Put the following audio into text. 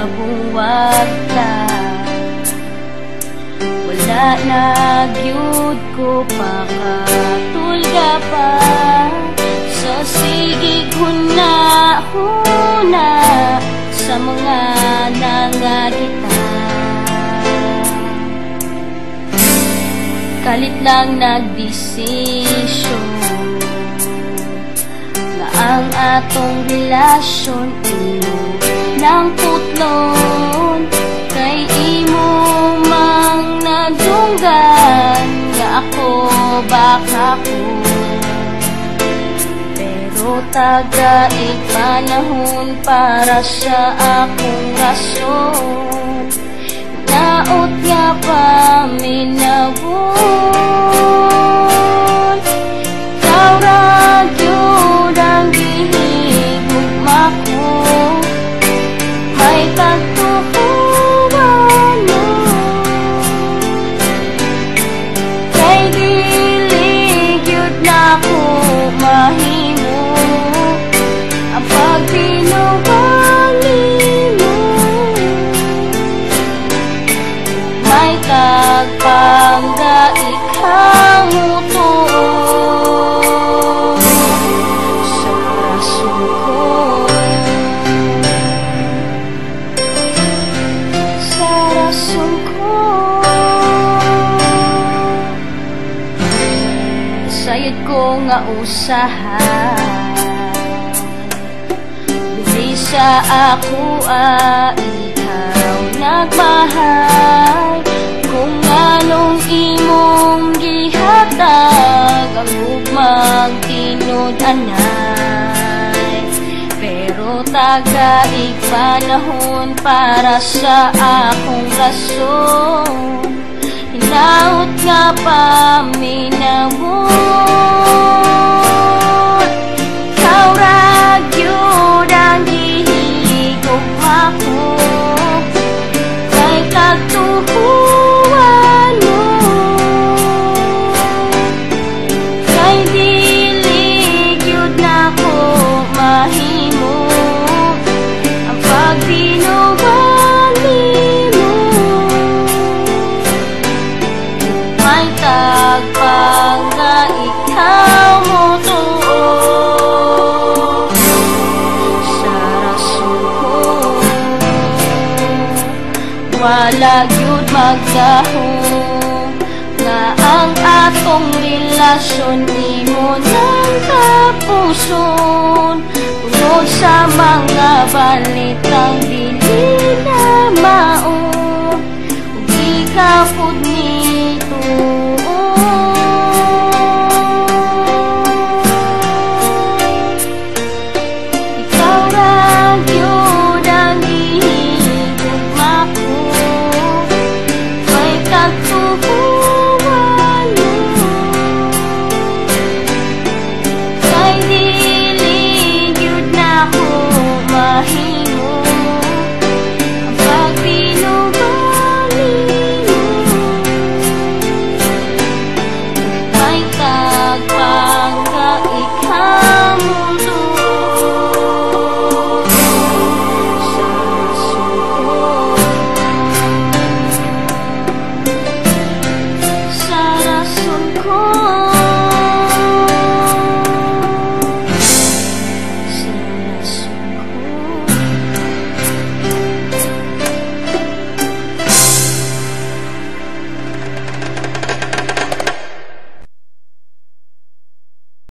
mabuwag ta. Wala na gyud ko pakatulga pa sa sigig huna-huna sa mga nangagita. Kalit lang nagdesisyon na ang atong relasyon imo ng putlon, kay imo mang nagdunggan nga ako baka ko. Pero tagaig panahon para sa akong rason, naot nga paminawon. Ikaw ra gyud ang gihigugma ko, may pagtukuhan mo. Kay dili gyud na ko mahimo ang pagbinuwali mo. May tagpangga ikaw mutuo sa rason ko, sa rason ko. Sayod ko nga usahan, dili sa ako ikaw nagmahal. Kung anong imong gihatag ang ugmang tinud-anay, pero tagaig panahon para sa akong rason, hinaut nga paminawon. Ikaw ra gyud ang gihigugma ko, kay kagtukuhan mo. Kay dili gyud na ko mahimo ang pagbinuwali mo. May tagpangga ikaw mutuo sa rason ko. Wala gyud magdahom nga ang atong relasyon imo nang tapuson, tungod sa mga balitang dili na mao ug ikaw pud ikaw ra gyud ang gihigugma ko, may kagtukuhan mo. Kay dili gyud na ko mahimo ang pagbinuwali mo. May tagpangga ikaw mutuo sa rason ko, sa rason ko.